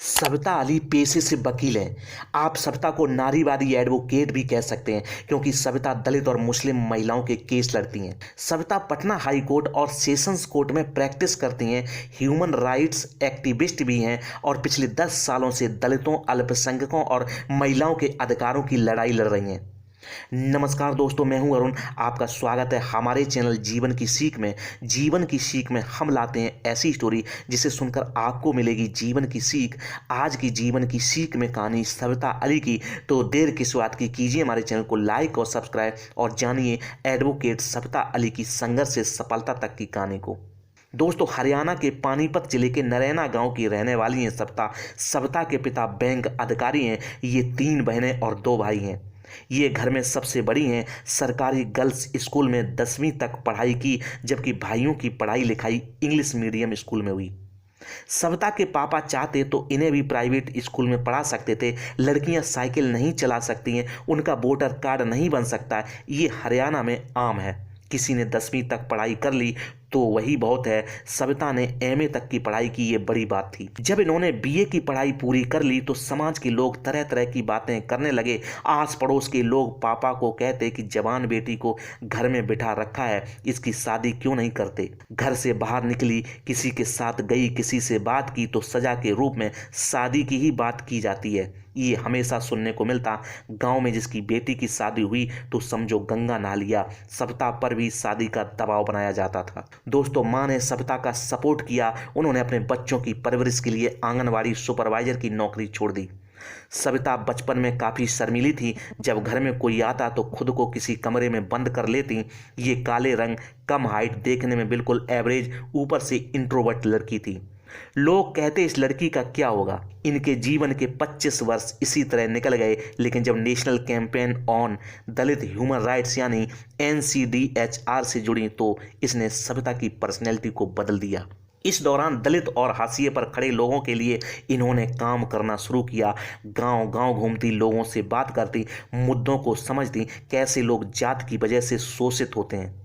सविता अली पेशे से वकील हैं। आप सविता को नारीवादी एडवोकेट भी कह सकते हैं क्योंकि सविता दलित और मुस्लिम महिलाओं के केस लड़ती हैं। सविता पटना हाई कोर्ट और सेशंस कोर्ट में प्रैक्टिस करती हैं। ह्यूमन राइट्स एक्टिविस्ट भी हैं और पिछले 10 सालों से दलितों, अल्पसंख्यकों और महिलाओं के अधिकारों की लड़ाई लड़ रही हैं। नमस्कार दोस्तों, मैं हूं अरुण। आपका स्वागत है हमारे चैनल जीवन की सीख में। जीवन की सीख में हम लाते हैं ऐसी स्टोरी जिसे सुनकर आपको मिलेगी जीवन की सीख। आज की जीवन की सीख में कहानी सविता अली की। तो देर किस बात की, कीजिए हमारे चैनल को लाइक और सब्सक्राइब और जानिए एडवोकेट सविता अली की संघर्ष से सफलता तक की कहानी को। दोस्तों, हरियाणा के पानीपत जिले के नरैना गांव की रहने वाली हैं सविता। सविता के पिता बैंक अधिकारी हैं। ये 3 बहनें और 2 भाई हैं। ये घर में सबसे बड़ी हैं। सरकारी गर्ल्स स्कूल में 10वीं तक पढ़ाई की, जबकि भाइयों की पढ़ाई लिखाई इंग्लिश मीडियम स्कूल में हुई। सविता के पापा चाहते तो इन्हें भी प्राइवेट स्कूल में पढ़ा सकते थे। लड़कियां साइकिल नहीं चला सकती हैं, उनका वोटर कार्ड नहीं बन सकता। ये हरियाणा में आम है। किसी ने 10वीं तक पढ़ाई कर ली तो वही बहुत है। सविता ने एमए तक की पढ़ाई की, ये बड़ी बात थी। जब इन्होंने बीए की पढ़ाई पूरी कर ली तो समाज के लोग तरह तरह की बातें करने लगे। आस पड़ोस के लोग पापा को कहते कि जवान बेटी को घर में बिठा रखा है, इसकी शादी क्यों नहीं करते। घर से बाहर निकली, किसी के साथ गई, किसी से बात की तो सजा के रूप में शादी की ही बात की जाती है। ये हमेशा सुनने को मिलता। गांव में जिसकी बेटी की शादी हुई तो समझो गंगा नहा लिया। सविता पर भी शादी का दबाव बनाया जाता था। दोस्तों, मां ने सविता का सपोर्ट किया। उन्होंने अपने बच्चों की परवरिश के लिए आंगनवाड़ी सुपरवाइजर की नौकरी छोड़ दी। सविता बचपन में काफ़ी शर्मीली थी। जब घर में कोई आता तो खुद को किसी कमरे में बंद कर लेती। ये काले रंग, कम हाइट, देखने में बिल्कुल एवरेज, ऊपर से इंट्रोवर्ट लड़की थी। लोग कहते इस लड़की का क्या होगा। इनके जीवन के 25 वर्ष इसी तरह निकल गए, लेकिन जब national campaign on Dalit human rights यानी NCDHR से जुड़ी तो इसने सविता की पर्सनैलिटी को बदल दिया। इस दौरान दलित और हाशिए पर खड़े लोगों के लिए इन्होंने काम करना शुरू किया। गांव गांव घूमती, लोगों से बात करती, मुद्दों को समझती, कैसे लोग जात की वजह से शोषित होते हैं।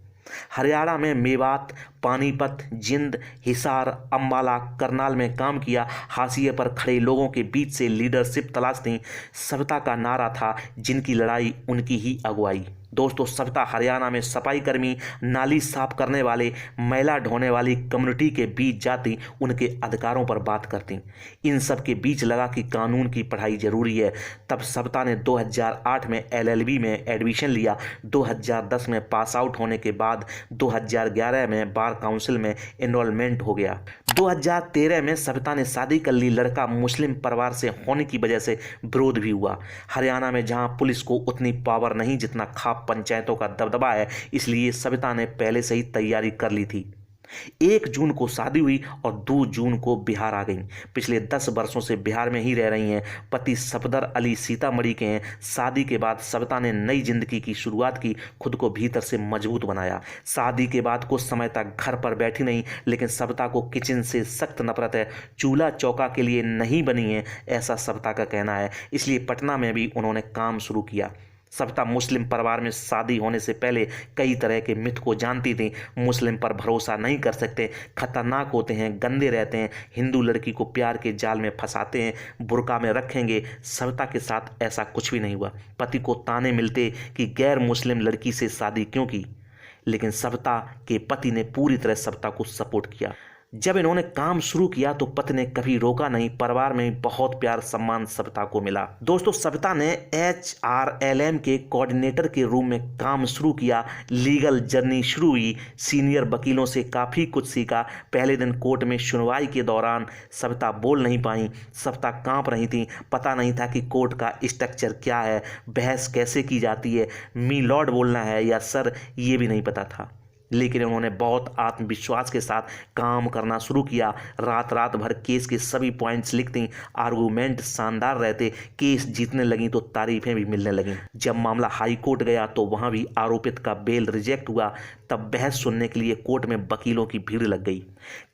हरियाणा में मेवात, पानीपत, जिंद, हिसार, अंबाला, करनाल में काम किया। हाशिए पर खड़े लोगों के बीच से लीडरशिप तलाशती। सविता का नारा था, जिनकी लड़ाई उनकी ही अगुवाई। दोस्तों, सविता हरियाणा में सफाई कर्मी, नाली साफ करने वाले, मैला ढोने वाली कम्युनिटी के बीच जाती, उनके अधिकारों पर बात करती। इन सब के बीच लगा कि कानून की पढ़ाई जरूरी है। तब सविता ने 2008 में LLB में एडमिशन लिया। 2010 में पास आउट होने के बाद 2011 में बार काउंसिल में एनरोलमेंट हो गया। 2013 में सविता ने शादी कर ली। लड़का मुस्लिम परिवार से होने की वजह से विरोध भी हुआ। हरियाणा में जहां पुलिस को उतनी पावर नहीं जितना खाप पंचायतों का दबदबा है, इसलिए सविता ने पहले से ही तैयारी कर ली थी। 1 जून को शादी हुई और 2 जून को बिहार आ गई। पिछले 10 वर्षों से बिहार में ही रह रही हैं। पति सफदर अली सीतामढ़ी के हैं। शादी के बाद सविता ने नई जिंदगी की शुरुआत की, खुद को भीतर से मजबूत बनाया। शादी के बाद कुछ समय तक घर पर बैठी नहीं, लेकिन सविता को किचन से सख्त नफरत है। चूल्हा चौका के लिए नहीं बनी है, ऐसा सविता का कहना है। इसलिए पटना में भी उन्होंने काम शुरू किया। सविता मुस्लिम परिवार में शादी होने से पहले कई तरह के मिथ को जानती थी। मुस्लिम पर भरोसा नहीं कर सकते, खतरनाक होते हैं, गंदे रहते हैं, हिंदू लड़की को प्यार के जाल में फंसाते हैं, बुर्का में रखेंगे। सविता के साथ ऐसा कुछ भी नहीं हुआ। पति को ताने मिलते कि गैर मुस्लिम लड़की से शादी क्यों की, लेकिन सविता के पति ने पूरी तरह सविता को सपोर्ट किया। जब इन्होंने काम शुरू किया तो पति ने कभी रोका नहीं। परिवार में बहुत प्यार सम्मान सविता को मिला। दोस्तों, सविता ने HRLM के कोऑर्डिनेटर के रूप में काम शुरू किया। लीगल जर्नी शुरू हुई। सीनियर वकीलों से काफ़ी कुछ सीखा। पहले दिन कोर्ट में सुनवाई के दौरान सविता बोल नहीं पाई। सविता कांप रही थी। पता नहीं था कि कोर्ट का स्ट्रक्चर क्या है, बहस कैसे की जाती है, मी लॉर्ड बोलना है या सर, ये भी नहीं पता था। लेकिन उन्होंने बहुत आत्मविश्वास के साथ काम करना शुरू किया। रात रात भर केस के सभी पॉइंट्स लिखती। आर्गूमेंट शानदार रहते। केस जीतने लगी तो तारीफें भी मिलने लगीं। जब मामला हाई कोर्ट गया तो वहां भी आरोपित का बेल रिजेक्ट हुआ। तब बहस सुनने के लिए कोर्ट में वकीलों की भीड़ लग गई।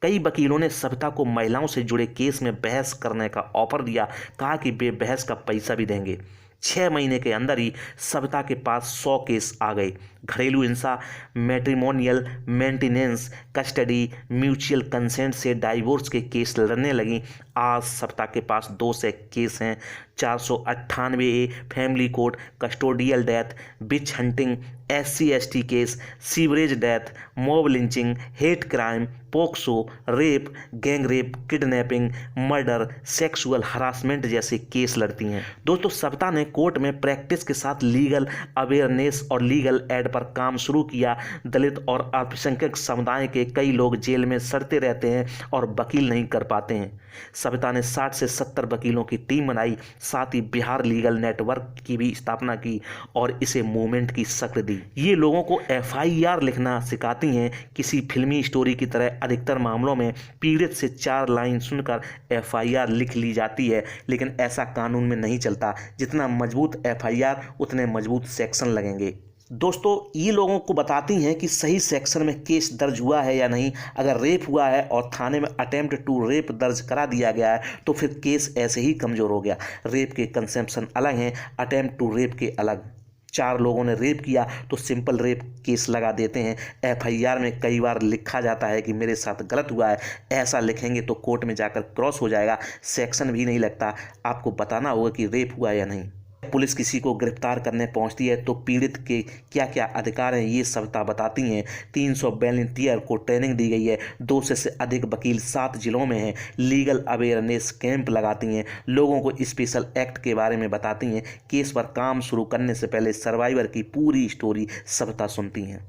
कई वकीलों ने सविता को महिलाओं से जुड़े केस में बहस करने का ऑफर दिया। कहा कि वे बहस का पैसा भी देंगे। 6 महीने के अंदर ही सविता के पास 100 केस आ गए। घरेलू हिंसा, matrimonial maintenance, custody, mutual consent से डाइवोर्स के केस लड़ने लगी। आज सविता के पास 200 केस हैं। 498 family court, custodial death, witch hunting, SC/ST case, sewerage death, mob lynching, hate crime, POCSO, rape, gang rape, kidnapping, murder, sexual harassment जैसे केस लड़ती हैं। दोस्तों, सविता ने कोर्ट में प्रैक्टिस के साथ लीगल अवेयरनेस और लीगल एड पर काम शुरू किया। दलित और अल्पसंख्यक समुदाय के कई लोग जेल में सड़ते रहते हैं और वकील नहीं कर पाते हैं। सविता ने 60 से 70 वकीलों की टीम बनाई, साथ ही बिहार लीगल नेटवर्क की भी स्थापना की और इसे मूवमेंट की शक्ल दी। ये लोगों को FIR लिखना सिखाती हैं। किसी फिल्मी स्टोरी की तरह अधिकतर मामलों में पीड़ित से 4 लाइन सुनकर FIR लिख ली जाती है, लेकिन ऐसा कानून में नहीं चलता। जितना मजबूत FIR उतने मजबूत सेक्शन लगेंगे। दोस्तों, ये लोगों को बताती हैं कि सही सेक्शन में केस दर्ज हुआ है या नहीं। अगर रेप हुआ है और थाने में अटेम्प्ट टू रेप दर्ज करा दिया गया है तो फिर केस ऐसे ही कमज़ोर हो गया। रेप के कंसेप्शन अलग हैं, अटेम्प्ट टू रेप के अलग। 4 लोगों ने रेप किया तो सिंपल रेप केस लगा देते हैं। FIR में कई बार लिखा जाता है कि मेरे साथ गलत हुआ है। ऐसा लिखेंगे तो कोर्ट में जाकर क्रॉस हो जाएगा, सेक्शन भी नहीं लगता। आपको बताना होगा कि रेप हुआ या नहीं। पुलिस किसी को गिरफ्तार करने पहुंचती है तो पीड़ित के क्या क्या अधिकार हैं ये सविता बताती हैं। 300 वॉलंटियर को ट्रेनिंग दी गई है। 200 से अधिक वकील 7 जिलों में हैं। लीगल अवेयरनेस कैंप लगाती हैं। लोगों को स्पेशल एक्ट के बारे में बताती हैं। केस पर काम शुरू करने से पहले सर्वाइवर की पूरी स्टोरी सविता सुनती हैं।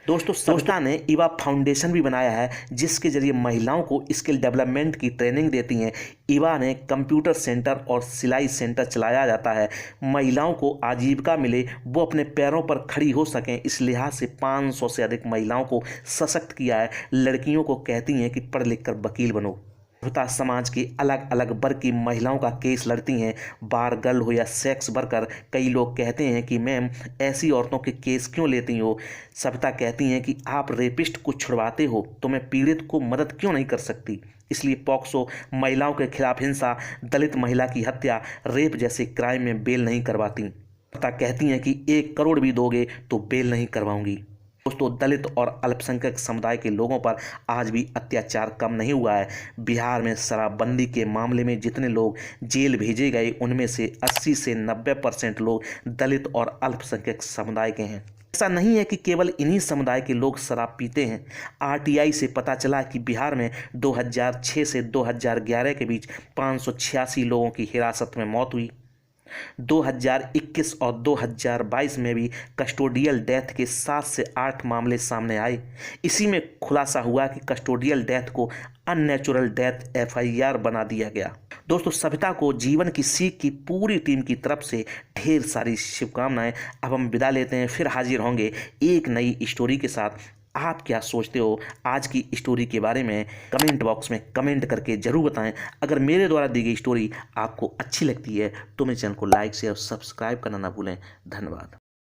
दोस्तों, सविता ने इवा फाउंडेशन भी बनाया है, जिसके जरिए महिलाओं को स्किल डेवलपमेंट की ट्रेनिंग देती हैं। इवा ने कंप्यूटर सेंटर और सिलाई सेंटर चलाया जाता है। महिलाओं को आजीविका मिले, वो अपने पैरों पर खड़ी हो सकें, इस लिहाज से 500 से अधिक महिलाओं को सशक्त किया है। लड़कियों को कहती हैं कि पढ़ लिख कर वकील बनो। सविता समाज की अलग अलग वर्ग की महिलाओं का केस लड़ती हैं। बार गर्ल हो या सेक्स वर्कर, कई लोग कहते हैं कि मैम ऐसी औरतों के केस क्यों लेती हो। सविता कहती हैं कि आप रेपिस्ट को छुड़वाते हो तो मैं पीड़ित को मदद क्यों नहीं कर सकती। इसलिए पॉक्सो, महिलाओं के खिलाफ हिंसा, दलित महिला की हत्या, रेप जैसे क्राइम में बेल नहीं करवाती। सविता कहती हैं कि 1 करोड़ भी दोगे तो बेल नहीं करवाऊंगी। दोस्तों, दलित और अल्पसंख्यक समुदाय के लोगों पर आज भी अत्याचार कम नहीं हुआ है। बिहार में शराबबंदी के मामले में जितने लोग जेल भेजे गए उनमें से 80 से 90% लोग दलित और अल्पसंख्यक समुदाय के हैं। ऐसा नहीं है कि केवल इन्हीं समुदाय के लोग शराब पीते हैं। RTI से पता चला कि बिहार में 2006 से 2011 के बीच 586 लोगों की हिरासत में मौत हुई। 2021 और 2022 में भी कस्टोडियल डेथ के 7 से 8 मामले सामने आए। इसी में खुलासा हुआ कि कस्टोडियल डेथ को अननेचुरल डेथ FIR बना दिया गया। दोस्तों, सविता को जीवन की सीख की पूरी टीम की तरफ से ढेर सारी शुभकामनाएं। अब हम विदा लेते हैं, फिर हाजिर होंगे एक नई स्टोरी के साथ। आप क्या सोचते हो आज की स्टोरी के बारे में कमेंट बॉक्स में कमेंट करके ज़रूर बताएं। अगर मेरे द्वारा दी गई स्टोरी आपको अच्छी लगती है तो मेरे चैनल को लाइक शेयर और सब्सक्राइब करना ना भूलें। धन्यवाद।